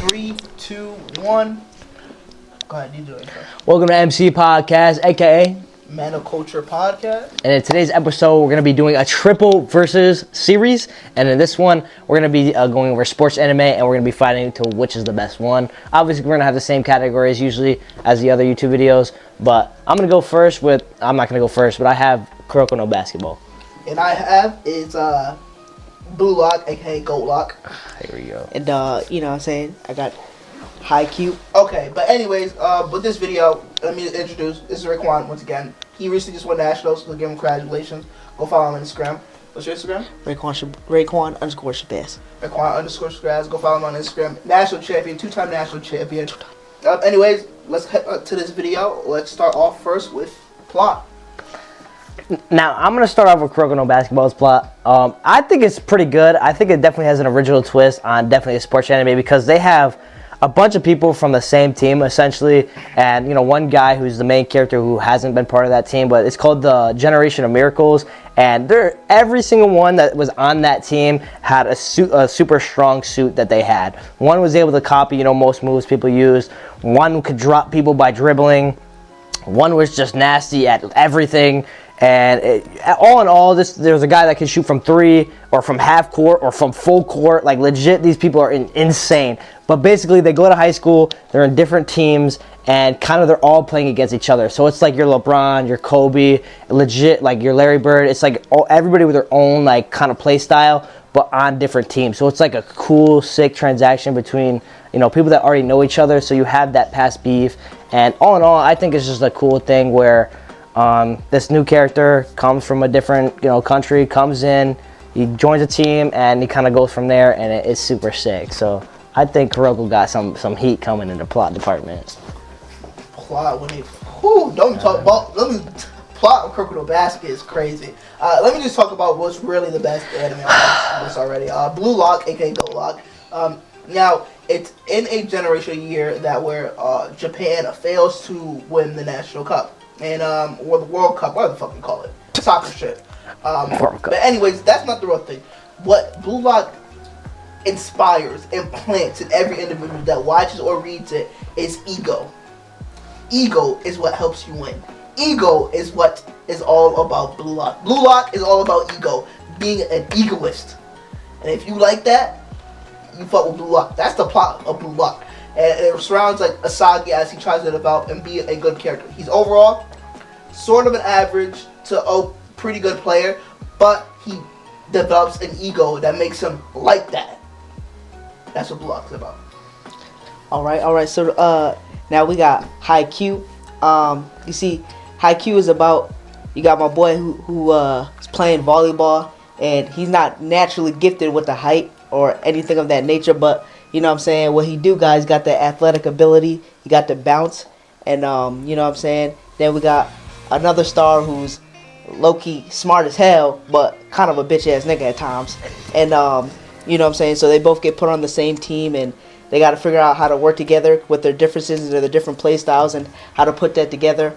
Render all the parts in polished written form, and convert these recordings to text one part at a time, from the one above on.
3, 2, 1. Go ahead, you do it. Welcome to MCpodcast, aka Man of Culture Podcast. And in today's episode, we're going to be doing a triple versus series. And in this one, we're going to be going over sports anime, and we're going to be fighting to which is the best one. Obviously, we're going to have the same categories usually as the other YouTube videos. But I'm going to go first with, I'm not going to go first, but I have Kuroko no Basketball. And I have is Blue Lock, aka Gold Lock. Here we go. And you know what I'm saying? I got High Q. Okay, but anyways, with this video, let me introduce, this is Raekwon once again. He recently just won nationals, so give him congratulations. Go follow him on Instagram. What's your Instagram? Raekwon _ Shabazz. Raekwon _ Shabazz. Go follow him on Instagram. National champion, 2-time national champion. Anyways, let's head to this video. Let's start off first with plot. Now, I'm going to start off with Kuroko no Basketball's plot. I think it's pretty good. I think it definitely has an original twist on definitely a sports anime because they have a bunch of people from the same team, essentially, and, you know, one guy who's the main character who hasn't been part of that team, but it's called the Generation of Miracles, and every single one that was on that team had a super strong suit that they had. One was able to copy, you know, most moves people use. One could drop people by dribbling. One was just nasty at everything. And all in all, there's a guy that can shoot from 3 or from half court or from full court. Like, legit, these people are insane. But basically, they go to high school, they're in different teams, and kind of they're all playing against each other. So it's like your LeBron, your Kobe, legit, like your Larry Bird. It's like everybody with their own, like, kind of play style, but on different teams. So it's like a cool, sick transaction between, you know, people that already know each other. So you have that past beef. And all in all, I think it's just a cool thing where this new character comes from a different, you know, country, comes in, he joins a team, and he kind of goes from there, and it's super sick. So I think Kuroko got some heat coming in the plot department. Plot when they, don't talk about. Let me plot of Kuroko no Basket is crazy. Let me just talk about what's really the best anime on this already. Blue Lock, aka Gold Lock. Now it's in a generation year that where Japan fails to win the national cup. And or the World Cup, whatever the fuck you call it, soccer shit. But anyways, that's not the real thing. What Blue Lock inspires and plants in every individual that watches or reads it is ego. Ego is what helps you win. Ego is what is all about Blue Lock. Blue Lock is all about ego, being an egoist. And if you like that, you fuck with Blue Lock. That's the plot of Blue Lock. And it surrounds like Asagi as he tries to develop and be a good character. He's overall sort of an average to a pretty good player, but he develops an ego that makes him like that. That's what Blue Lock's about. All right. So now we got High Q. You see, High Q is about, you got my boy who is playing volleyball, and he's not naturally gifted with the height or anything of that nature, but you know what I'm saying, what he do, guys, got the athletic ability, he got the bounce, and you know what I'm saying. Then we got another star who's low-key smart as hell, but kind of a bitch-ass nigga at times. And you know what I'm saying, so they both get put on the same team, and they got to figure out how to work together with their differences and their different play styles and how to put that together.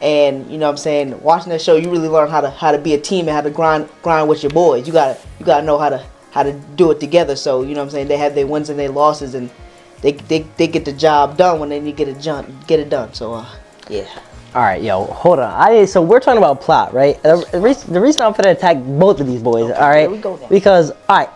And you know what I'm saying, watching that show, you really learn how to be a team and how to grind with your boys. You gotta know how to do it together. So you know what I'm saying, they have their wins and their losses, and they get the job done when they need to get it done. So yeah. All right, yo, hold on. So we're talking about plot, right? The reason I'm gonna attack both of these boys, okay, all right? Here we go now. Because all right,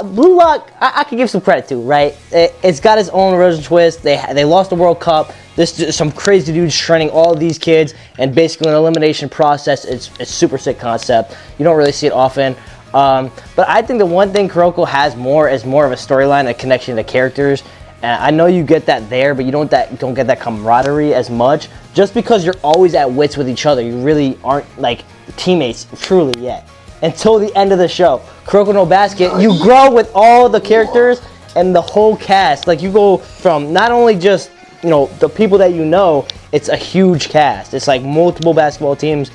Blue Lock, I can give some credit to, right? It's got its own original twist. They lost the World Cup. This some crazy dudes training all of these kids, and basically an elimination process. It's a super sick concept. You don't really see it often. But I think the one thing Kuroko has more is more of a storyline, a connection to characters. And I know you get that there, but you don't get that camaraderie as much. Just because you're always at wits with each other, you really aren't like teammates truly yet. Until the end of the show, Kuroko no Basket, you grow with all the characters and the whole cast. Like you go from not only just, you know, the people that you know, it's a huge cast. It's like multiple basketball teams,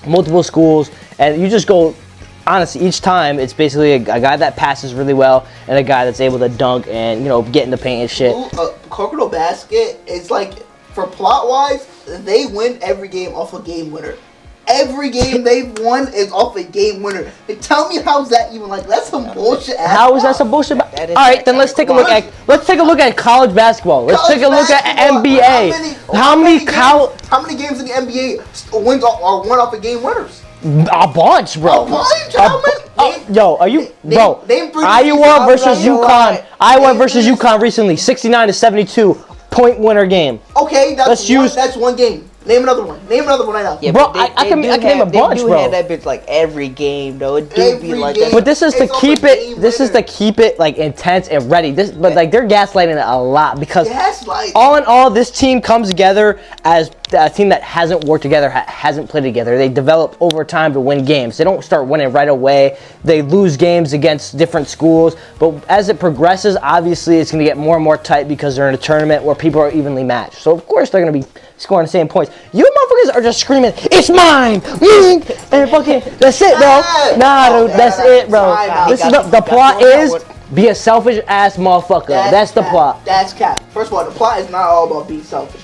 multiple schools, and you just go. Honestly, each time it's basically a guy that passes really well and a guy that's able to dunk and, you know, get in the paint and shit. Kuroko no Basket is like, for plot wise, they win every game off a game winner. every game they've won is off a game winner. And tell me how's that even like? That's some bullshit. How is that some bullshit? All That is right, then let's take a look at college basketball. Let's take a look at NBA. How many games in the NBA wins are won off of game winners? A bunch, bro. A bunch? How many? Yo, are you, bro? Name three Iowa teams. versus UConn. Iowa versus UConn recently, 69-72 point winner game. Okay, that's one game. Name another one. Name another one right now. Yeah, Bro, but I can name a bunch, They do bro. have that bitch like every game, though. It do be Every like game. that. But this is to It's off keep a it. game This is to winner. keep it like intense and ready. But like they're gaslighting it a lot because Gaslight. all in all, this team comes together as a team that hasn't worked together, hasn't played together. They develop over time to win games. They don't start winning right away. They lose games against different schools. But as it progresses, obviously it's going to get more and more tight because they're in a tournament where people are evenly matched. So of course they're going to be scoring the same points. You motherfuckers are just screaming, "It's mine!" And fucking, that's it, bro. Nah, dude, that's it, bro. This is the plot is be a selfish ass motherfucker. That's the cap. plot. That's cap. First of all, the plot is not all about being selfish.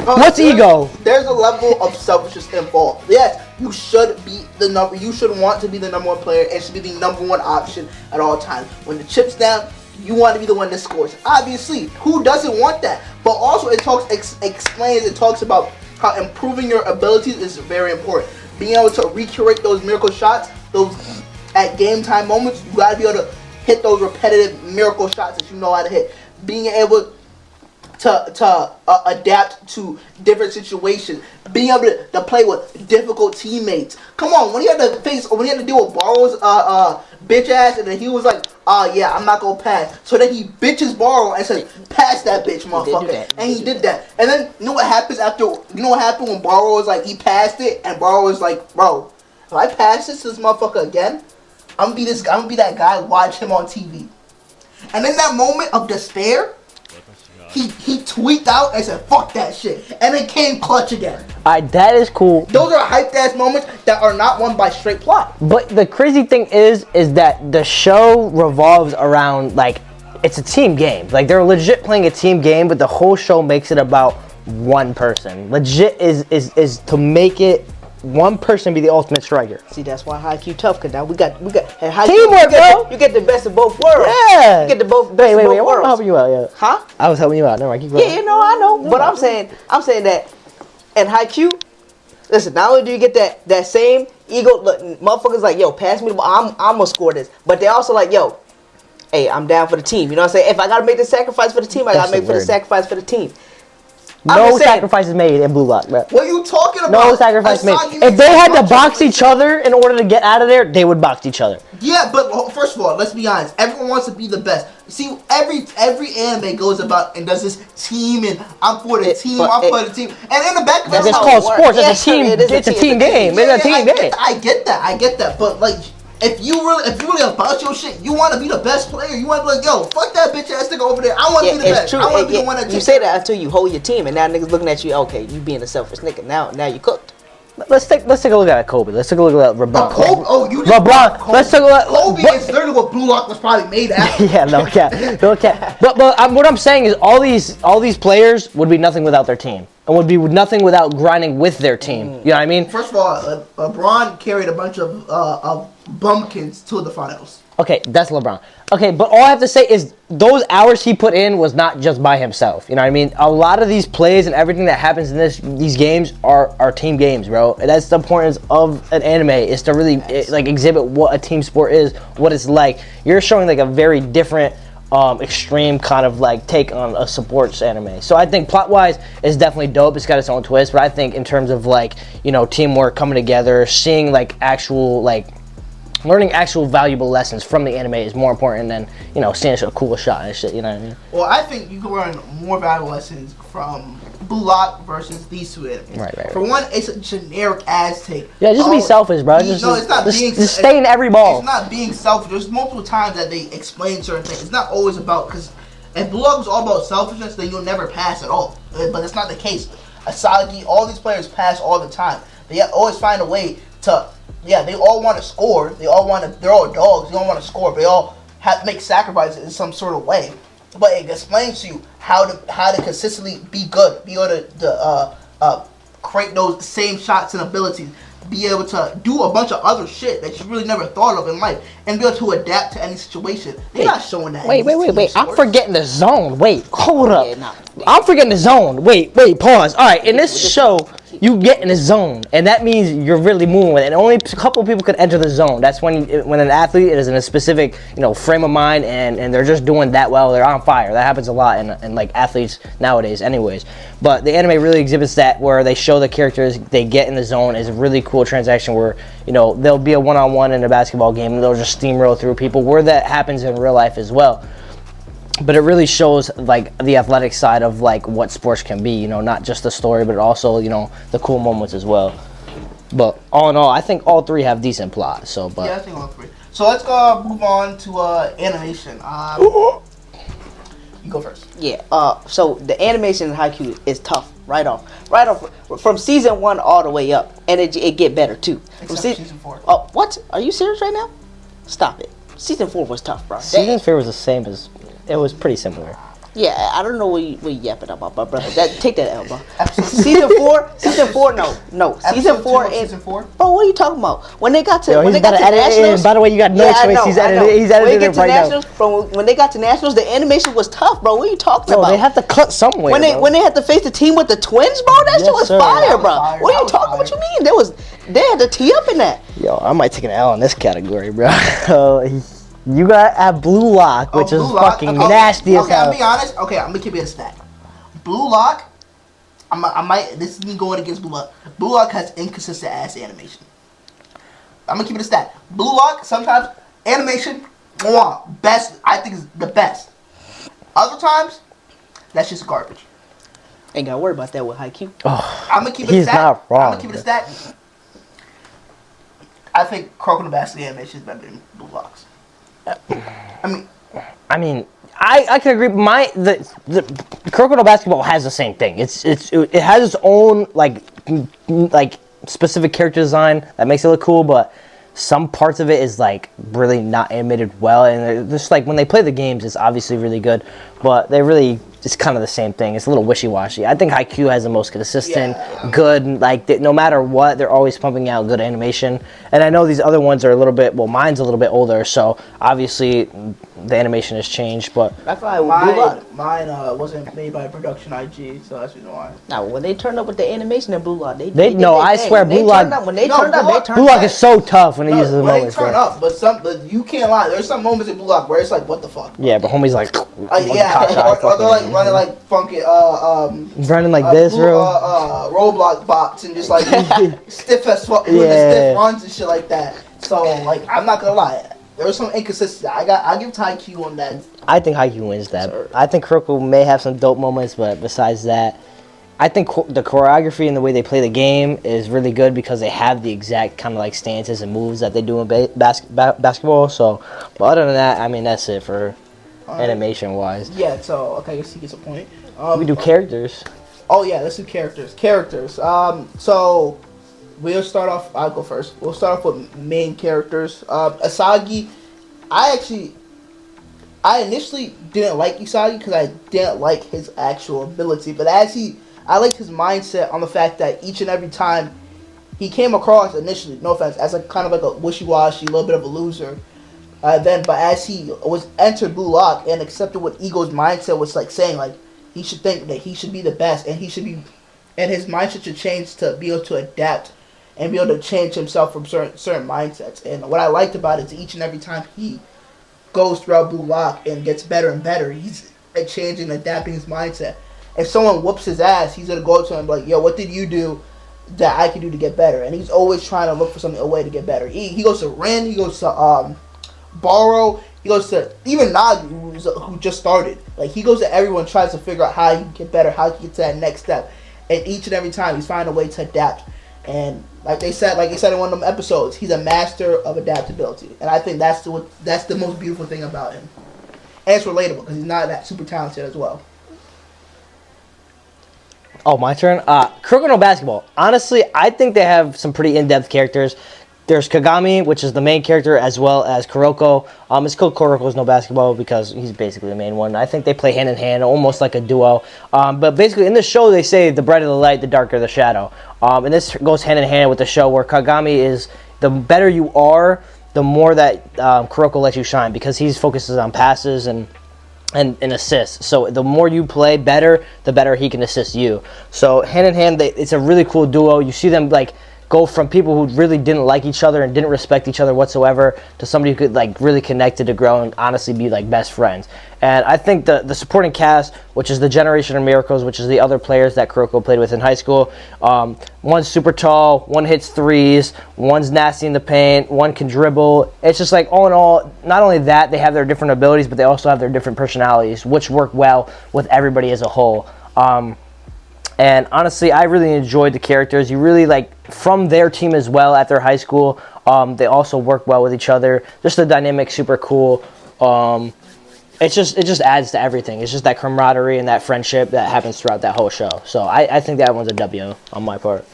What's ego? There's a level of selfishness involved. Yes, you should be the number. You should want to be the number one player and should be the number one option at all times. When the chip's down, you want to be the one that scores. Obviously, who doesn't want that? But also, it talks about how improving your abilities is very important. Being able to recreate those miracle shots, those at game time moments, you got to be able to hit those repetitive miracle shots that you know how to hit. Being able to adapt to different situations, being able to play with difficult teammates. Come on, when he had to deal with Barrow's bitch ass, and then he was like, yeah, I'm not gonna pass. So then he bitches Barrow and said, pass that bitch, motherfucker. And he did that. And then you know what happens when Barrow was like, he passed it, and Barrow was like, bro, if I pass this to this motherfucker again, I'm gonna be that guy, watch him on TV. And in that moment of despair, he tweeted out and said, fuck that shit. And it came clutch again. Alright, that is cool. Those are hyped ass moments that are not won by straight plot. But the crazy thing is that the show revolves around, like, it's a team game. Like, they're legit playing a team game, but the whole show makes it about one person. Legit is to make it one person be the ultimate striker. See, that's why high Q tough. Cause now we got and high teamwork, bro. You get the best of both worlds. Yeah. You get the best Wait, of both I'm worlds. helping you out, yeah. Huh? I was helping you out. Never mind, keep going. Yeah, I know. But I'm saying that, and high Q. Listen, not only do you get that same ego, look, motherfuckers like, yo, pass me the ball. I'm gonna score this. But they also like, yo, hey, I'm down for the team. You know what I'm saying? If I gotta make the sacrifice for the team, I gotta make the sacrifice for the team. No sacrifices made in Blue Lock, bro. What are you talking about? No sacrifice made. If they had to box each other in order to get out of there, they would box each other. Yeah, but first of all, let's be honest. Everyone wants to be the best. See, every anime goes about and does this team and I'm for the team, I'm for the team. And in the back of It's it, called sports. It's a team. It's a team game. It's a team game. I get that. But like, if you really about your shit, you want to be the best player. You want to be like, yo, fuck that bitch ass nigga over there. I want to be the best. True. I want to be the one that you say that until you hold your team, and now niggas looking at you. Okay, you being a selfish nigga. Now you cooked. Let's take a look at Kobe. Let's take a look at LeBron. Kobe? Oh, you just LeBron. Kobe. Let's take a look. Kobe is literally what Blue Lock was probably made after. Yeah, no cap. But what I'm saying is all these players would be nothing without their team, and would be nothing without grinding with their team. You know what I mean? First of all, LeBron carried a bunch of bumpkins to the finals. Okay, that's LeBron. Okay, but all I have to say is those hours he put in was not just by himself. You know what I mean? A lot of these plays and everything that happens in these games are team games, bro. And that's the importance of an anime, is to really exhibit what a team sport is, what it's like. You're showing like a very different, extreme kind of like take on a sports anime. So I think plot wise it's definitely dope. It's got its own twist, but I think in terms of like, you know, teamwork, coming together, seeing like actual like learning actual valuable lessons from the anime is more important than, you know, seeing a cool shot and shit, you know what I mean? Well, I think you can learn more valuable lessons from Blue Lock versus these two animes. Right. For one, it's a generic ass take. Yeah, just be selfish, bro. It's not being just stay in every ball. It's not being selfish. There's multiple times that they explain certain things. It's not always about, because if Blue Lock was all about selfishness, then you'll never pass at all. But that's not the case. Asagi, all these players pass all the time. They always find a way to. Yeah, they all want to score. They're all dogs. They all want to score. But they all have to make sacrifices in some sort of way. But it explains to you how to consistently be good, be able to create those same shots and abilities, be able to do a bunch of other shit that you really never thought of in life, and be able to adapt to any situation. They're not showing that. Wait. I'm forgetting the zone. Wait, hold up. Yeah, nah. I'm forgetting the zone. Wait, pause. All right, in this show, you get in the zone, and that means you're really moving with it. And only a couple of people can enter the zone. That's when an athlete is in a specific, frame of mind, and they're just doing that well. They're on fire. That happens a lot in like athletes nowadays, anyways. But the anime really exhibits that, where they show the characters, they get in the zone. Is a really cool transaction where there'll be a one-on-one in a basketball game, and they'll just steamroll through people. Where that happens in real life as well. But it really shows like the athletic side of like what sports can be, not just the story, but also, the cool moments as well. But all in all, I think all three have decent plot. So, but yeah, I think all three. So let's go move on to animation. You go first. Yeah. So the animation in Haikyuu is tough right off from season 1 all the way up, and it get better too. Except season 4. Oh, what? Are you serious right now? Stop it. Season 4 was tough, bro. season 4 was the same as. It was pretty similar. Yeah, I don't know what you yapping about, but brother, take that L, bro. Season 4, no. Season 4 is. Season 4? Bro, what are you talking about? When they got to Yo, when he's they got about to to edit it in. nationals. By the way, you got no choice. I know. He's When editing they it get to right now. nationals, from when they got to nationals, the animation was tough, bro. What are you talking No, about? they have to cut somewhere. When they had to face the team with the twins, bro, that shit was sir. fire, That was bro. fire. What are That you was talking? What fire. you mean? They had to tee up in that. Yo, I might take an L in this category, bro. You got a Blue Lock, which is Blue Lock. fucking Okay, nasty as Okay, hell. I'll be honest. Okay, I'm gonna keep it a stat. Blue Lock. I might. This is me going against Blue Lock. Blue Lock has inconsistent ass animation. I'm gonna keep it a stat. Blue Lock sometimes animation, best. I think is the best. Other times, that's just garbage. Ain't gotta worry about that with Haikyuu. I'm gonna keep it a He's stat. not wrong, I'm gonna keep it a stat. I think Crocodile Basket animation is better than Blue Lock's. I mean, I can agree. The Crocodile Basketball has the same thing. It has its own like specific character design that makes it look cool, but some parts of it is like really not animated well, and they're just like when they play the games, it's obviously really good, but they really it's kind of the same thing. It's a little wishy-washy. I think Haikyuu has the most consistent, good, like no matter what, they're always pumping out good animation. And I know these other ones are a little bit, well, mine's a little bit older, so obviously the animation has changed. But That's why Blue Lock. Mine wasn't made by Production IG, so that's the reason why. Now when they turned up with the animation in Blue Lock, I swear Blue Lock. When they turned up, they turned Blue up. Lock is so tough when they use the when they moments. turn up, but you can't lie. There's some moments in Blue Lock where it's like, what the fuck? Yeah, but homie's like, or they're like running like funky, running like this, bro. Roblox bots and just like stiff as fuck, with the stiff runs and shit like that. So like, I'm not gonna lie, there was some inconsistency. I give Haikyuu on that. I think Haikyuu wins that. I think Kuroko may have some dope moments, but besides that, I think the choreography and the way they play the game is really good because they have the exact kind of like stances and moves that they do in basketball. So, but other than that, I mean, that's it for animation wise. Yeah. So okay, I guess he gets a point. We do characters. Oh yeah, let's do characters. So we'll start off. I'll go first. We'll start off with main characters. Asagi. I initially didn't like Usagi because I didn't like his actual ability, but I liked his mindset on the fact that each and every time he came across initially, no offense, as a kind of like a wishy-washy, little bit of a loser. But as he was entered Blue Lock and accepted what Ego's mindset was like saying, like he should think that he should be the best and his mindset should change to be able to adapt and be able to change himself from certain mindsets. And what I liked about it is each and every time he goes throughout Blue Lock and gets better and better, he's changing, adapting his mindset. If someone whoops his ass, he's gonna go to him and be like, yo, what did you do that I can do to get better? And he's always trying to look for a way to get better. He goes to Rin, he goes to Borrow, he goes to even Nagi, who just started. Like he goes to everyone, tries to figure out how he can get better, how he can get to that next step. And each and every time he's finding a way to adapt. And like they said in one of them episodes, he's a master of adaptability. And I think that's the most beautiful thing about him. And it's relatable because he's not that super talented as well. Oh, my turn. Crocodile Basketball. Honestly, I think they have some pretty in-depth characters. There's Kagami, which is the main character, as well as Kuroko. It's called Kuroko's no basketball because he's basically the main one. I think they play hand in hand, almost like a duo. But basically, in the show, they say the brighter the light, the darker the shadow. And this goes hand in hand with the show where Kagami is the better you are, the more that Kuroko lets you shine because he focuses on passes and assists. So the more you play better, the better he can assist you. So hand in hand, it's a really cool duo. You see them like go from people who really didn't like each other and didn't respect each other whatsoever to somebody who could like really connected to grow and honestly be like best friends. And I think the supporting cast, which is the Generation of Miracles, which is the other players that Kuroko played with in high school, one's super tall, one hits threes, one's nasty in the paint, one can dribble. It's just like all in all, not only that, they have their different abilities, but they also have their different personalities, which work well with everybody as a whole. And honestly, I really enjoyed the characters. You really like from their team as well at their high school. They also work well with each other. Just the dynamic, super cool. It just adds to everything. It's just that camaraderie and that friendship that happens throughout that whole show. So I think that one's a W on my part.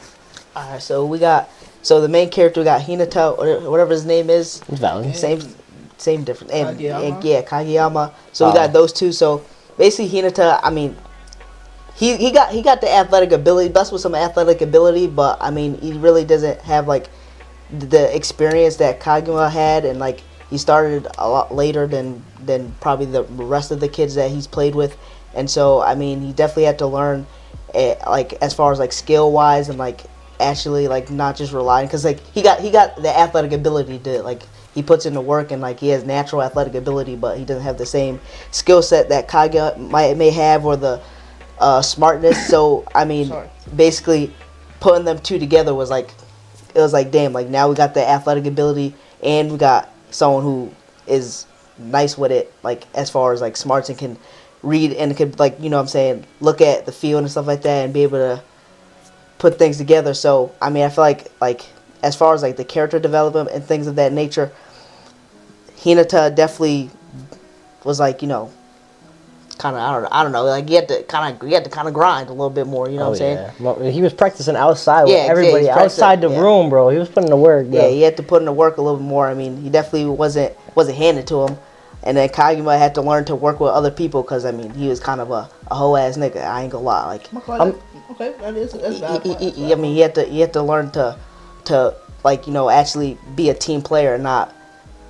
All right, so the main character, we got Hinata, or whatever his name is. It's valid. Same difference. And Kageyama. yeah, Kageyama. So we got those two. So basically, Hinata, I mean, he got the athletic ability, blessed with some athletic ability, but I mean, he really doesn't have like the experience that Kageyama had, and like he started a lot later than probably the rest of the kids that he's played with, and so I mean, he definitely had to learn, like as far as like skill wise and like actually like not just relying, because like he got the athletic ability to like he puts in the work and like he has natural athletic ability, but he doesn't have the same skill set that Kageyama may have or the smartness. So I mean, basically putting them two together was like, it was like, damn, like now we got the athletic ability and we got someone who is nice with it, like as far as like smarts and can read and could like, you know what I'm saying, look at the field and stuff like that and be able to put things together. So I mean, I feel like as far as like the character development and things of that nature, Hinata definitely was like, you know, kind of, I don't know, like you had to kind of grind a little bit more, you know what I'm saying? Well, he was practicing outside with everybody, outside the room, bro. He was putting in the work, bro. Yeah, he had to put in the work a little bit more. I mean, he definitely wasn't handed to him. And then Kageyama had to learn to work with other people because, I mean, he was kind of a hoe ass nigga. I ain't gonna lie. Like, okay, that's bad. I mean, he had to learn to like, you know, actually be a team player and not,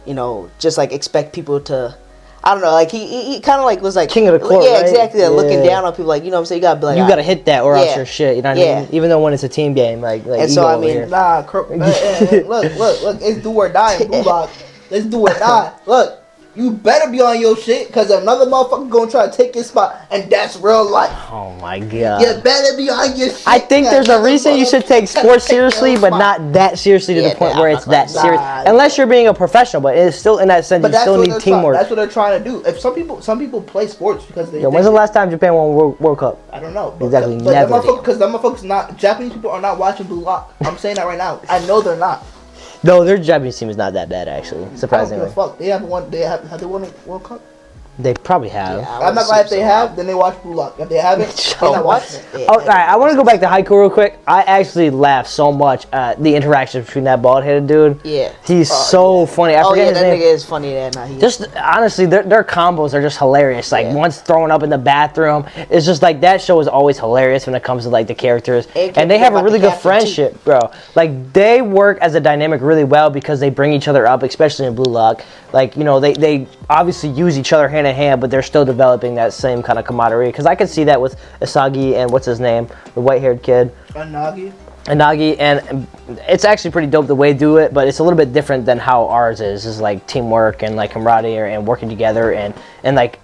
you know, just like expect people to. I don't know, like he kind of like was like king of the court, yeah, right? exactly. Like, looking down on people, like, you know what I'm saying. You gotta be like, you gotta hit that or else you're shit. You know what I Yeah. mean? Even though when it's a team game, like and so I mean, Nah, look, it's do or die in Blue Lock. Let's do or die. Look, you better be on your shit, because another motherfucker gonna try to take your spot, and that's real life. oh my god. You better be on your shit. I think there's a reason you should take sports seriously, but not that seriously to the point where it's that serious. Unless you're being a professional, but it's still in that sense. You still need teamwork. That's what they're trying to do. If some people play sports because they. Yo, when's the last time Japan won World Cup? I don't know. Exactly, But never. Because them motherfuckers not Japanese people are not watching Blue Lock. I'm saying that right now. I know they're not. No, their Japanese team is not that bad actually. Surprisingly. I don't give a fuck. They haven't won. Have they won a World Cup? They probably have. Yeah, I'm not glad if they have. Then they watch Blue Lock. If they haven't, they're not watching it. Oh, all right, I want to go back to Haiku real quick. I actually laughed so much at the interaction between that bald-headed dude. Yeah. He's so funny. I forget his that name. nigga is funny. Just honestly, their combos are just hilarious. Like one's throwing up in the bathroom. It's just like that show is always hilarious when it comes to like the characters, and they have a really good friendship, bro. Like they work as a dynamic really well because they bring each other up, especially in Blue Lock. Like, you know, they obviously use each other hand in hand, but they're still developing that same kind of camaraderie. Because I can see that with Asagi and what's his name, the white-haired kid. Anagi, and it's actually pretty dope the way they do it, but it's a little bit different than how ours is. It's like teamwork and like camaraderie and working together and like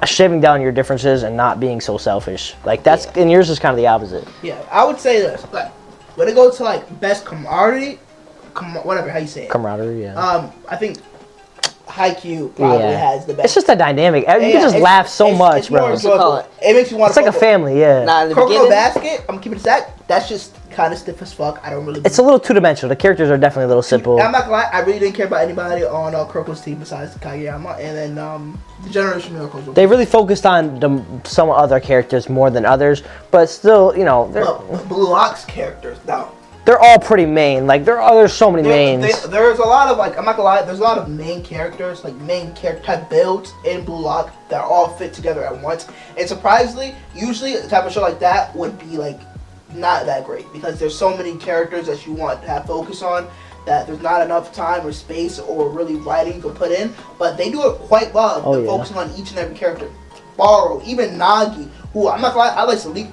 shaving down your differences and not being so selfish. Like that's and yours is kind of the opposite. Yeah, I would say this. Like when it goes to like best camaraderie, whatever how you say it. Camaraderie, yeah. I think Haikyuu probably has the best. It's just a dynamic. You can just laugh so much, bro. It makes you want to. It's like a family, yeah. Kuroko Basket, I'm keeping it that. That's just kind of stiff as fuck. I don't really. It's a little two-dimensional. The characters are definitely a little simple. I'm not gonna lie. I really didn't care about anybody on Kuroko's team besides Kageyama, and then the Generation Miracles. They really focused on some other characters more than others, but still, you know, Blue Lock's characters. Now, they're all pretty main. Like there's so many mains. There's a lot of like, I'm not gonna lie, there's a lot of main characters, like main character type builds in Blue Lock that all fit together at once. And surprisingly, usually a type of show like that would be like not that great because there's so many characters that you want to have focus on that there's not enough time or space or really writing to put in. But they do it quite well. They're focusing on each and every character. Borrow, even Nagi, who I'm not gonna lie,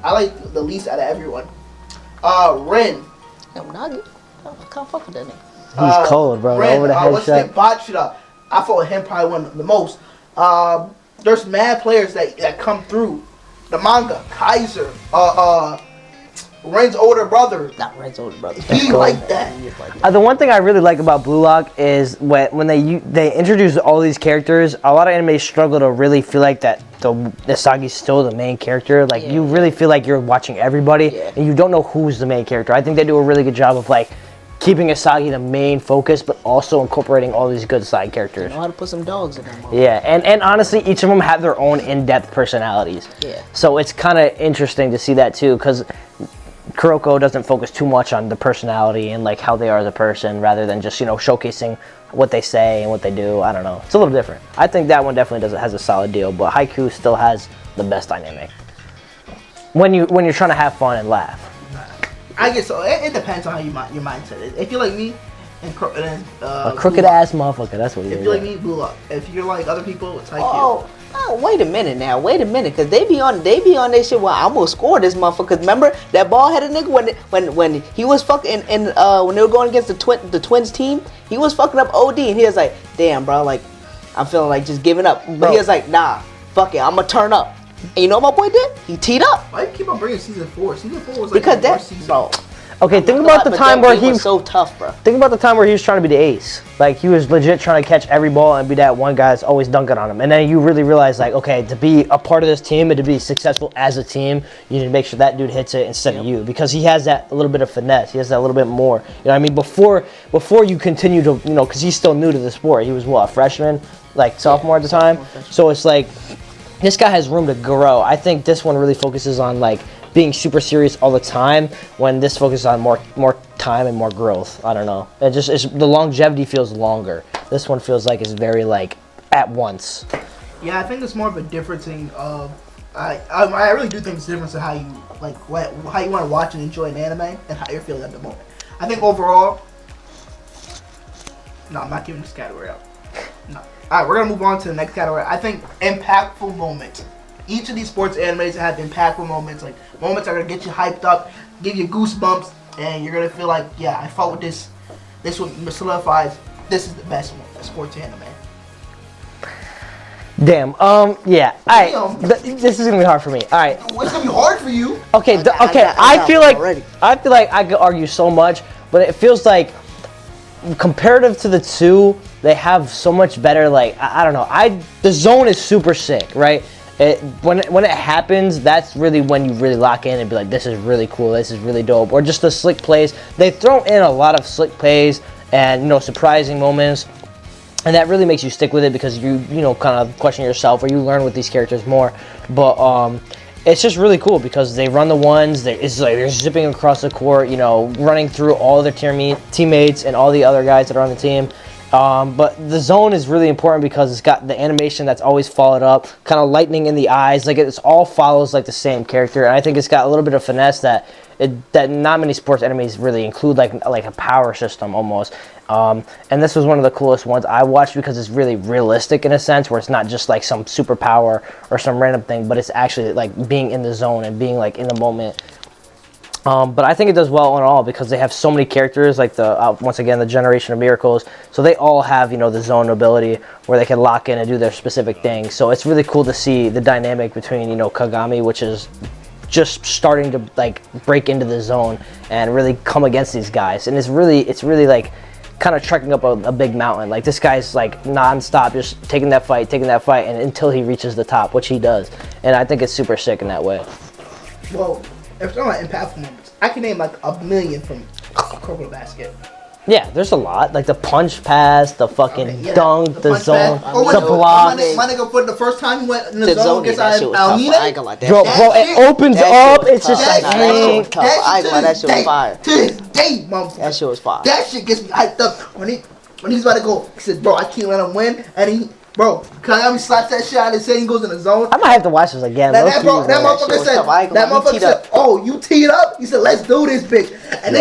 I like the least out of everyone. Rin. Yo, Nagi, I can't fuck with that nigga. He's cold, bro. Rin, Over the what's his name? headshot. Botched it up. I fought with him probably one of the most. There's mad players that come through the manga. Kaiser, Ren's older brother. Not Ren's older brother. He like that. The one thing I really like about Blue Lock is when they introduce all these characters, a lot of anime struggle to really feel like that the Isagi's still the main character. Like you really feel like you're watching everybody and you don't know who's the main character. I think they do a really good job of like keeping Isagi the main focus, but also incorporating all these good side characters. You know how to put some dogs in there. Yeah, and honestly, each of them have their own in-depth personalities. Yeah. So it's kind of interesting to see that too, because Kuroko doesn't focus too much on the personality and like how they are as a person, rather than just showcasing what they say and what they do. I don't know. It's a little different. I think that one definitely has a solid deal, but Haikyuu still has the best dynamic. When you're trying to have fun and laugh. I guess so. It depends on how your mindset is. If you're like me, and a crooked ass motherfucker. That's what he is. If you're like me, Blue Lock. If you're like other people, it's Haikyuu. Oh, wait a minute now. Wait a minute, cause they be on their shit. Well, I'm gonna score this motherfucker. Cause remember that bald-headed nigga when he was fucking and when they were going against the Twins team, he was fucking up OD, and he was like, damn, bro, like I'm feeling like just giving up. But he was like, nah, fuck it, I'm gonna turn up. And you know what my boy did? He teed up. Why do you keep on bringing season 4? Season 4 was like because the that, worst season. bro. Okay, think about the time where he was so tough, bro. Think about the time where he was trying to be the ace. Like he was legit trying to catch every ball and be that one guy that's always dunking on him. And then you really realize like, okay, to be a part of this team and to be successful as a team, you need to make sure that dude hits it instead of you, because he has that a little bit of finesse. He has that little bit more. You know what I mean? Before you continue to, because he's still new to the sport. He was what, a freshman, like sophomore at the time. So it's like this guy has room to grow. I think this one really focuses on like being super serious all the time, when this focuses on more time and more growth. I don't know. The longevity feels longer. This one feels like it's very like at once. Yeah, I think it's more of a difference of I really do think it's a difference in how you like how you want to watch and enjoy an anime and how you're feeling at the moment. I think overall, no, I'm not giving this category up. No. All right, we're gonna move on to the next category. I think impactful moments. Each of these sports animes have impactful moments, like moments that are gonna get you hyped up, give you goosebumps, and you're gonna feel like, yeah, I fought with this. This one solidifies. This is the best one, sports anime. Damn. Yeah. All right. This is gonna be hard for me. All right. It's gonna be hard for you. Okay. I feel like I could argue so much, but it feels like comparative to the two, they have so much better. Like I don't know. The zone is super sick, right? When it happens, that's really when you really lock in and be like, this is really cool, this is really dope. Or just the slick plays. They throw in a lot of slick plays and surprising moments, and that really makes you stick with it because you kind of question yourself, or you learn with these characters more. But it's just really cool because they run the ones. It's like they're zipping across the court, running through all their teammates and all the other guys that are on the team. But the zone is really important because it's got the animation that's always followed up, kind of lightning in the eyes. Like it all follows like the same character, and I think it's got a little bit of finesse that not many sports animes really include, like a power system almost. And this was one of the coolest ones I watched because it's really realistic in a sense, where it's not just like some superpower or some random thing, but it's actually like being in the zone and being like in the moment. But I think it does well in all because they have so many characters, like once again the Generation of Miracles. So they all have the zone ability where they can lock in and do their specific thing. So it's really cool to see the dynamic between Kagami, which is just starting to like break into the zone and really come against these guys. And it's really like kind of trekking up a big mountain. Like this guy's like non-stop just taking that fight, and until he reaches the top, which he does. And I think it's super sick in that way. Well, if we're talking about impactful moments, I can name like a million from Crocodile Basket. Yeah, there's a lot. Like the punch pass, the fucking dunk, the punch zone, pass. Oh, the block. My nigga, for the first time he went in the The zone zone, against that shit was tough. I ain't Almeida. gonna lie, that Bro, shit- it opens that up. shit was It's just tough. like, Nah, that shit was hey. tough. I ain't gonna lie, that shit was fire. To this day, motherfucker. That shit was fire. That shit gets me hyped up when he's about to go. He said, "Bro, I can't let him win." And Kagami slaps that shit out of his head. He goes in the zone. I might have to watch this again. That Low-key, bro. motherfucker said, "Oh, you teed up." He said, "Let's do this, bitch." And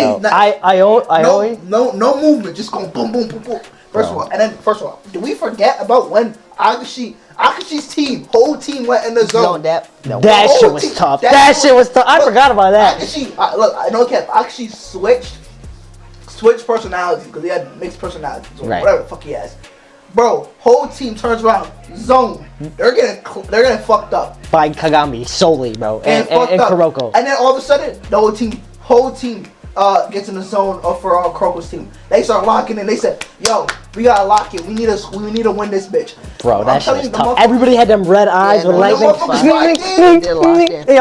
no movement, just going boom, boom, boom, boom. First of all, do we forget about when Akashi's whole team went in the zone? That shit was tough. That shit was tough. I forgot about that. I know Akashi switched personalities because he had mixed personalities or whatever the fuck he has. Bro, whole team turns around, zone. They're getting fucked up By Kagami solely, bro, and Kuroko. And then all of a sudden, the whole team gets in the zone for Kuroko's team. They start locking in. They said, "Yo, we gotta lock it. We need to win this bitch." Bro, that shit was tough. Everybody had them red eyes with lightning.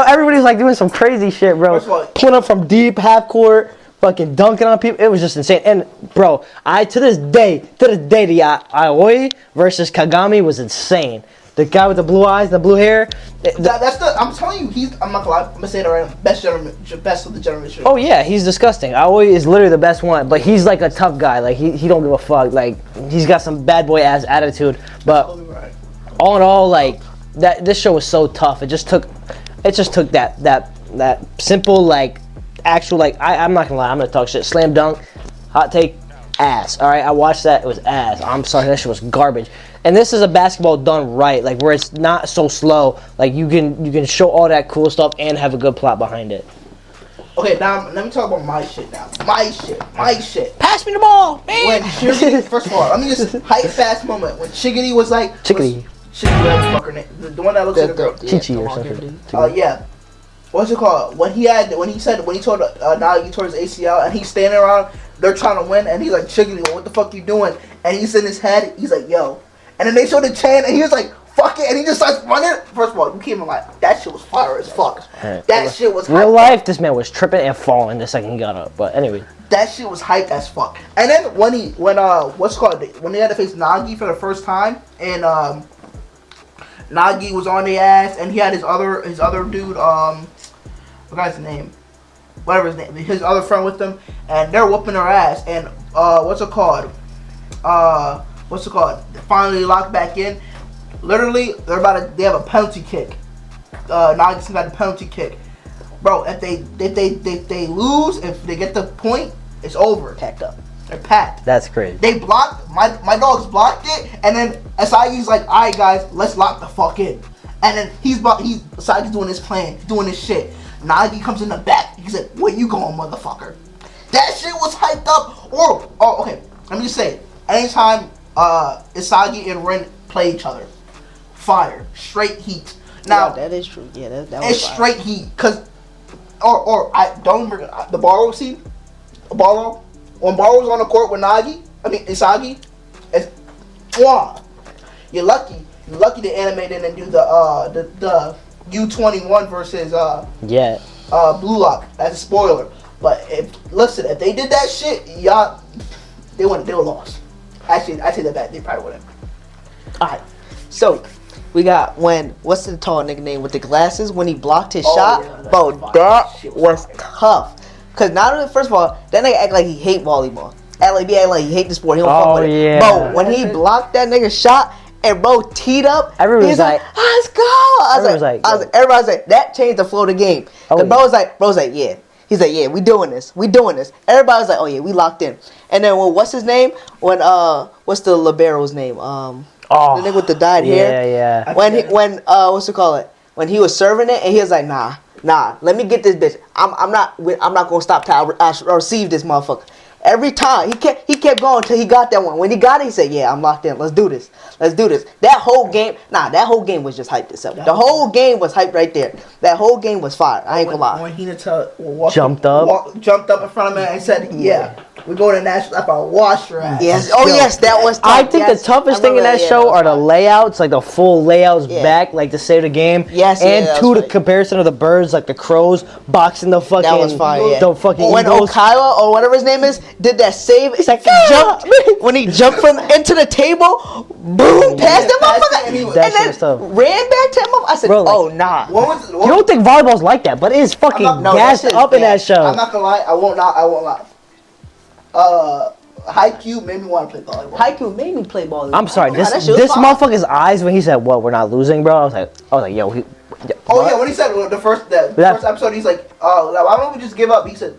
Everybody's like doing some crazy shit, bro. Pulling up from deep, half court. Fucking dunking on people, it was just insane. And bro, to this day, the Aoi versus Kagami was insane. The guy with the blue eyes, the blue hair. I'm telling you, I'm not gonna lie. I'm gonna say it right. Best of the generation. Oh yeah, he's disgusting. Aoi is literally the best one, but he's like a tough guy. Like he don't give a fuck. Like he's got some bad boy ass attitude. But all in all, like this show was so tough. It just took that simple like. Actual I'm not gonna lie, I'm gonna talk shit. Slam dunk, hot take, ass. All right, I watched that. It was ass. I'm sorry, that shit was garbage. And this is a basketball done right, like where it's not so slow. Like you can show all that cool stuff and have a good plot behind it. Okay, now let me talk about my shit now. My shit. Pass me the ball, man. When Shiggity, first of all, let me just hype fast moment when Shiggity was like Chickadee, whatever the fuck her name, the one that looks like a girl. Chi-Chi or something. Yeah. What's it called? When he told Nagi towards ACL and he's standing around, they're trying to win, and he's like, "Chickadee, what the fuck you doing?" And he's in his head, he's like, "Yo," and then they showed the chain, and he was like, "Fuck it," and he just starts running. First of all, you can't even lie, that shit was fire as fuck. That shit was real life. This man was tripping and falling the second he got up. But anyway, that shit was hype as fuck. And then when they had to face Nagi for the first time, and Nagi was on the ass, and he had his other dude, what guy's name? Whatever his name, his other friend with them, and they're whooping their ass. And what's it called? Finally locked back in. Literally, they have a penalty kick. Nagi's got a penalty kick, bro. If they lose, if they get the point, it's over. Packed up. They're packed. that's crazy. They blocked my dogs blocked it, and then Asagi's like, "All right, guys, let's lock the fuck in." And then Asagi's doing his plan, doing his shit. Nagi comes in the back. He's like, "Where you going, motherfucker?" That shit was hyped up. Okay. Let me just say, anytime Isagi and Rin play each other, fire, straight heat. Now that is true. Yeah, that was it's fire. straight heat. Cause I don't remember the Barrow scene. Barrow when Barrow was on the court with Isagi, it's you're lucky they animated and do the U21 versus Blue Lock. That's a spoiler. But if they did that shit, y'all, they were lost. Actually, I take that back. They probably wouldn't. Alright, so we got what's the tall nigga name with the glasses when he blocked his shot? Yeah, bro, that was tough. Cause not only, first of all, that nigga act like he hate volleyball. Act like he hate the sport. He don't fuck with it. Bro, when he blocked that nigga's shot and bro teed up, everyone was like, "Let's go!" Everybody was like, that changed the flow of the game. Cause bro was like, yeah. He's like, "Yeah, we doing this. Everybody was like, "Oh yeah, we locked in." And then what's his name? What's the libero's name? The nigga with the dyed hair. Yeah. When when he was serving it and he was like, nah, let me get this bitch. I'm not gonna stop till I receive this motherfucker. Every time he kept going until he got that one. When he got it, he said, "Yeah, I'm locked in. Let's do this. That whole game was just hyped itself. The whole game was hyped right there. That whole game was fire. I ain't gonna lie. When Hinata jumped up in front of him and said, "Yeah, We go to national after I wash your ass. Yes. Oh Yo, yes, that was tough. I think Yes, the toughest I thing in remember that yeah, show was are the fun. layouts, like the full layouts Yeah. back, like to save the game. Yes, yeah, and that two, was the funny. comparison of the birds, like the crows boxing the fucking, That was fire. Yeah. the fucking When eagles. Okaiwa or whatever his name is did that save, He's like, jumped when he jumped from into the table, boom, passed him passed motherfucker, it, and he- and That shit then was tough. ran back to him. I said, Bro, like- "Oh nah." You don't think volleyball's like that, but it is fucking not- no, that gassed shit's up in gas. that show. I'm not gonna lie. I won't lie. Haikyuu made me want to play volleyball. Haiku made me play ball. I'm sorry, Nah, this that shit was this fire. motherfucker's eyes when he said, "What? We're not losing, bro." I was like, yo, he. Oh what? yeah, when he said the first That- episode, he's like, "Oh, why don't we just give up?" He said,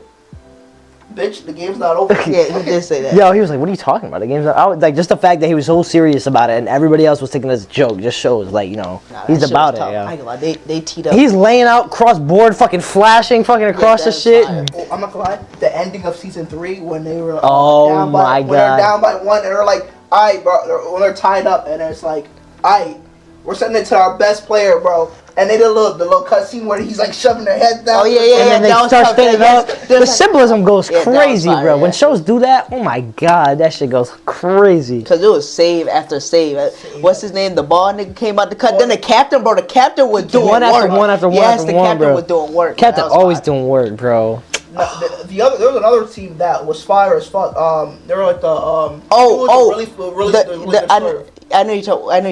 "Bitch, the game's not over." Yeah, he did say that. Yo, he was like, "What are you talking about? The game's not." Like just the fact that he was so serious about it, and everybody else was taking this joke, just shows like Nah, that he's shit about was it. tough. I Yeah. ain't gonna lie, they teed up. He's laying out cross board, fucking flashing, fucking across the that's shit. fire. Oh, I'm not gonna lie. The ending of season 3 when they were Oh down my by, when they're God. down by 1 and they're like, "Alright, bro," when they're tied up and it's like, "Alright, we're sending it to our best player, bro." And they did the little cutscene where he's like shoving their heads down. Oh, yeah, And then that they was start tough. standing Yes, up. there's The like- symbolism goes Yeah, that was crazy, fire, bro. yeah. When shows do that, oh my god, that shit goes crazy. Cause it was save after save. What's his name? The ball nigga came out the cut. Then the captain, bro. The captain was doing One after work. one after one Yes, after the one, captain bro. was doing work. Captain That was always fire. doing work, bro. No, there was another team that was fire as fuck. They were like the it was a really good story. I know you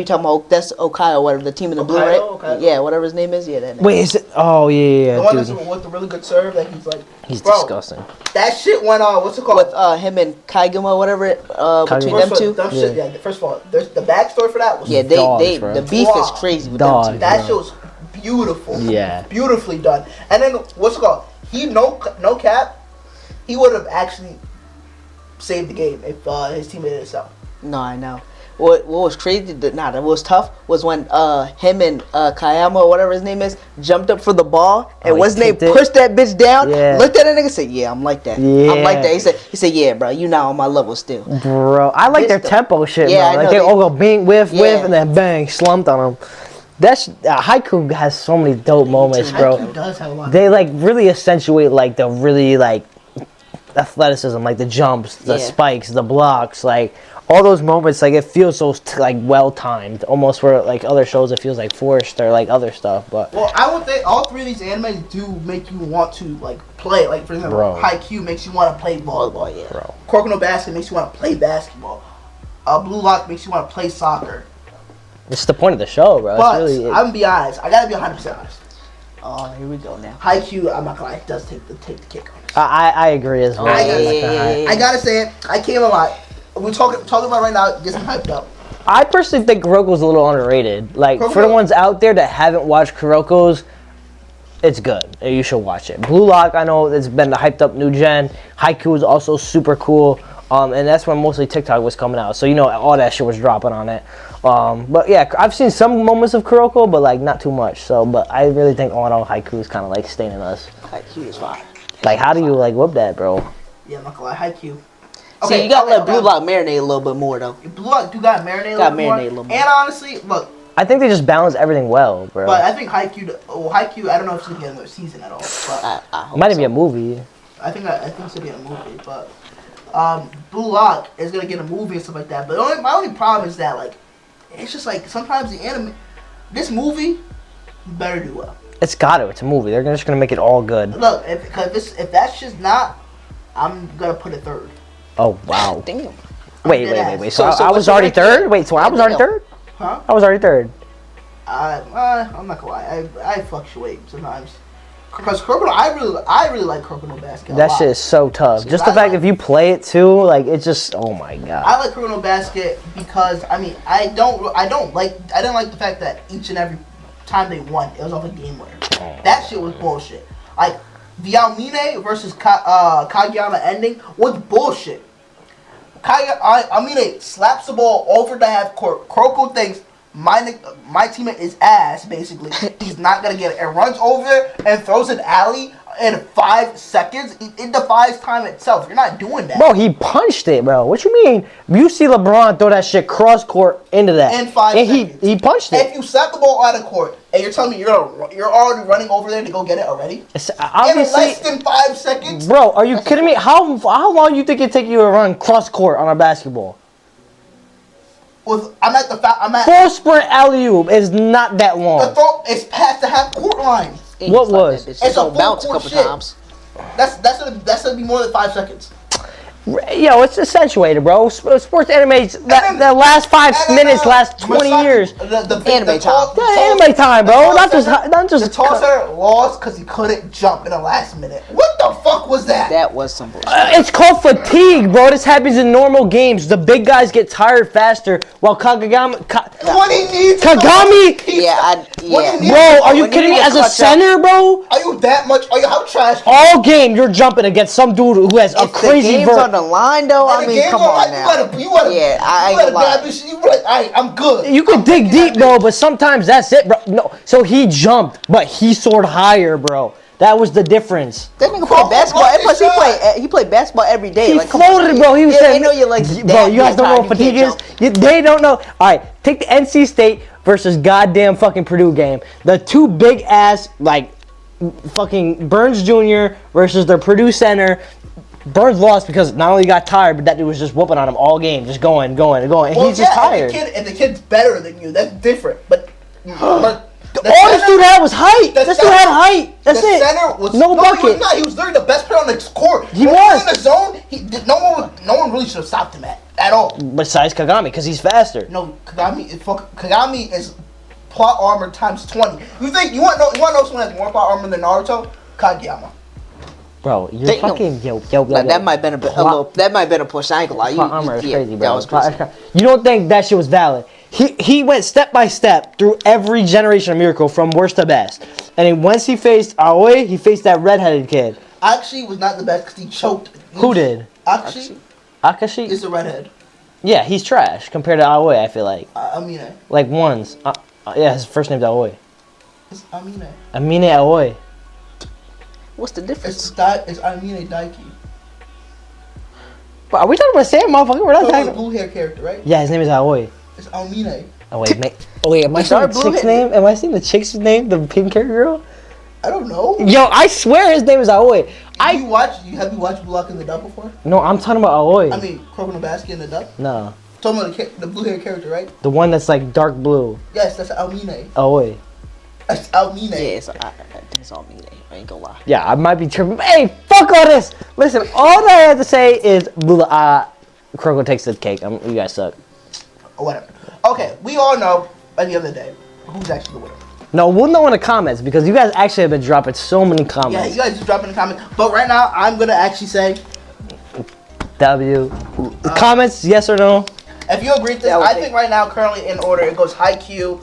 talking about that's Okai or whatever, the team in the blue, Okaido, right? Okaido. Yeah, whatever his name is. Yeah, that name. Wait, is it? Oh yeah, The one that's dude. with the really good serve that he's like, He's bro, disgusting. That shit went on. What's it called? With him and Kaiguma, whatever. Between them First two. of all, shit, yeah. First of all, there's the backstory for that was Yeah, Dogs, bro. the beef is crazy with Dogs. them two. that shit was beautiful. Yeah. Beautifully done. And then what's it called? He no cap, he would have actually saved the game if his team made it himself. No, I know. What was crazy? That was tough was when him and Kayama or whatever his name is jumped up for the ball and he what's his name kicked it? pushed that bitch down. Yeah. Looked at that nigga and said, "Yeah, I'm like that. Yeah. I'm like that." He said, "Yeah, bro, you not on my level still." Bro, I like their This tempo shit, Yeah, I bro. Like know, they they- all go bing, whiff, Yeah. and then bang, slumped on them. That's Haiku has so many dope moments, bro. Haikyuu does have a lot. They like really accentuate like the really like athleticism, like the jumps, the Yeah. spikes, the blocks, like all those moments. Like it feels so like well timed, almost where like other shows it feels like forced or like other stuff. But Well, I would think all 3 of these animes do make you want to like play. Like for example, Bro. Haikyuu makes you want to play volleyball. Yeah. bro, Kuroko no Basket makes you want to play basketball. Blue Lock makes you want to play soccer. it's the point of the show, bro. But It's really, I'm gonna be honest. I gotta be 100% honest. Oh, here we go now. Haikyuu, I'm not gonna lie, it does take the kick on this. I agree as well. I- I'm not yeah, gonna lie. yeah. I gotta say it. I can't even lie. We're talking about it right now. It gets me hyped up. I personally think Kuroko's a little underrated. Like for the Kuroko- ones out there that haven't watched Kuroko's, it's good. You should watch it. Blue Lock, I know it's been the hyped up new gen. Haiku is also super cool. And that's when mostly TikTok was coming out. So you know all that shit was dropping on it. But yeah, I've seen some moments of Kuroko, but like not too much. So, but I really think all in all, Haiku is kind of like staining us. Haikyuu is fire. Like, how do you like whoop that, bro? Yeah, I'm not gonna lie. Haikyuu. See, you gotta let Blue Lock marinate a little bit more though. Blue Lock do got marinate Got a little more. marinate a little more. And honestly, look, I think they just balance everything well, bro. but I think Haikyuu, I don't know if it's gonna get another season at all. But I It hope might even so. be a movie. I think it's gonna be a movie. But Blue Lock is gonna get a movie and stuff like that. But my only problem is that like, it's just like sometimes the anime, this movie, better do well. It's got to. It's a movie. They're just gonna make it all good. Look, if that's just not, I'm gonna put it third. Oh wow. Damn. Wait. So, So I what's was your already ranking? third. Wait, so I was already Damn. third. Huh? I was already third. I'm not gonna lie. I fluctuate sometimes. Because I really like Kuroko no Basket. That shit is so tough. Just the I fact like- if you play it too, like it's just oh my god. I like Kuroko no Basket because I didn't like the fact that each and every time they won, it was off a game winner. That shit was bullshit. Like the Almine versus Kageyama ending was bullshit. Almine slaps the ball over the half court. Kuroko thinks my teammate is ass. Basically, he's not gonna get it, and runs over and throws an alley in 5 seconds, it defies time itself. You're not doing that. Bro, he punched it, bro. What you mean? You see LeBron throw that shit cross court into that. In 5 seconds. He punched it. If you set the ball out of court and you're telling me you're already running over there to go get it already? In less than 5 seconds? Bro, are you kidding me? How long do you think it take you to run cross court on a basketball? I'm at Full sprint alley-oop is not that long. the throw. It's past the half court line. What was? It's It's a gonna bounce a full couple court shit. times. That's gonna be more than 5 seconds. Yo, it's accentuated, bro. Sports anime, the last 5 minutes last 20 years. Anime time. Anime time, bro. Not just. The tall center lost because he couldn't jump in the last minute. What the fuck was that? That was some bullshit. It's called fatigue, bro. This happens in normal games. The big guys get tired faster, while Kagami. When he needs Kagami. Bro, are you kidding me? As a center, bro. Are you that much? Are you how trash? All game, you're jumping against some dude who has a If crazy the game's on the line, though, I mean, come on now. You gotta grab this shit. You be like, alright, I'm good. You could dig deep, bro, but sometimes that's it, bro. No, so he jumped, but he soared higher, bro. That was the difference. That nigga played basketball. And plus, he played basketball every day. He like, floated, bro. He was saying, know you're like, bro, you guys don't know what fatigue is? They don't know. All right, take the NC State versus goddamn fucking Purdue game. The two big ass, like, fucking Burns Jr. versus their Purdue center. Burns lost because not only he got tired, but that dude was just whooping on him all game, just going. And he's just tired. And the kid's better than you. That's different. But all this dude had was height. This dude had height. That's it. The center was no bucket. He was not. He was literally the best player on the court. He when was in the zone. No one really should have stopped him at all. Besides Kagami, because he's faster. No, Kagami is plot armor times 20. You want to know someone has more plot armor than Naruto? Kageyama. Bro, you're fucking yo. That might have been a little. That might have been a push. I ain't gonna lie. Plot armor is crazy, bro. That was crazy. You don't think that shit was valid? He went step by step through every generation of Miracle from worst to best, and then once he faced Aoi, he faced that redheaded kid. Actually, was not the best because he choked. Who did? Akashi is a a redhead. Yeah, he's trash compared to Aoi. I feel like. Amine. Like ones. Yeah, his first name's Aoi. It's Amine. Amine Aoi. What's the difference? It's Amine Daiki. But are we talking about the same motherfucker? We're not talking about the blue hair character, right? Yeah, his name is Aoi. It's Amine. Oh wait, am I seeing the chick's name? Am I seeing the chick's name? The pink hair girl? I don't know. Yo, I swear his name is Aoi. Have you watched Blue Lock in the Dub before? No, I'm talking about Aoi. I mean, Croco no Basket in the Dub? No. Talking about the blue hair character, right? The one that's like dark blue. Yes, that's Almine. Aoi. That's Almine. Yeah, it's Almine. I ain't gonna lie. Yeah, I might be tripping. Hey, fuck all this. Listen, all I have to say is Croco takes the cake. You guys suck. Whatever. Okay, we all know at the end of the day who's actually the winner. No, we'll know in the comments because you guys actually have been dropping so many comments. Yeah, you guys just drop in the comments. But right now, I'm gonna actually say W. Comments, yes or no? If you agree with this, I think right now, currently in order, it goes Haikyuu,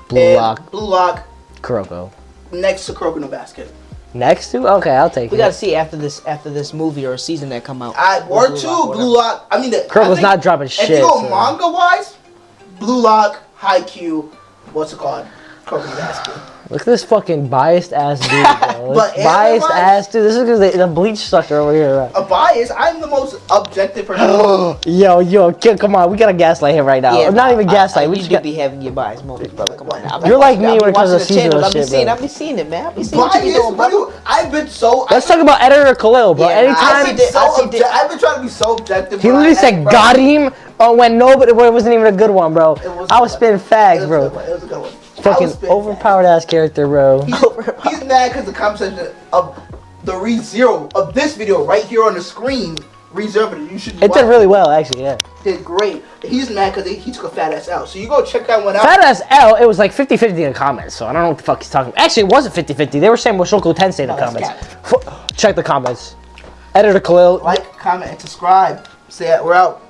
Blue Lock, Kuroko, next to Croco no Basket. Next to? Okay, I'll take it. We gotta see after this movie or season that come out. Or two, Blue Lock. I mean, Kuroko's not dropping shit. If you go manga wise, Blue Lock, Haikyuu, what's it called? Croco no Basket. Look at this fucking biased ass dude, bro. But biased ass dude. This is because the bleach sucker over here. Right? A bias? I'm the most objective person. Yo, kid, come on. We gotta gaslight him right now. Yeah, not even gaslight. We you just should be having your biased moments, brother. Come on now. You're like me when it comes to seasonal shit, bro. I've been seeing it, man. I've been seeing what you be doing, brother. I've been so. Let's talk about Editor Khalil, bro. Yeah, Anytime I've been trying to be so objective. he literally said got him when nobody, when it wasn't even a good one, bro. I was spitting facts, bro. It was a good one. Fucking overpowered ass character, bro. He's mad because the conversation of the re-zero of this video right here on the screen, reserved it. You should. It did really well, actually. Yeah. Did great. He's mad because he took a fat ass out. So you go check that one out. Fat ass L. It was like 50-50 in the comments, so I don't know what the fuck he's talking about. Actually, it wasn't 50-50. They were saying Moshoko Tensei in the comments. Check the comments. Editor Khalil. Like, comment, and subscribe. Say it. We're out.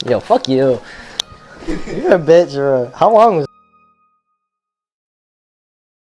Yo, fuck you. You're a bitch, bro. How long was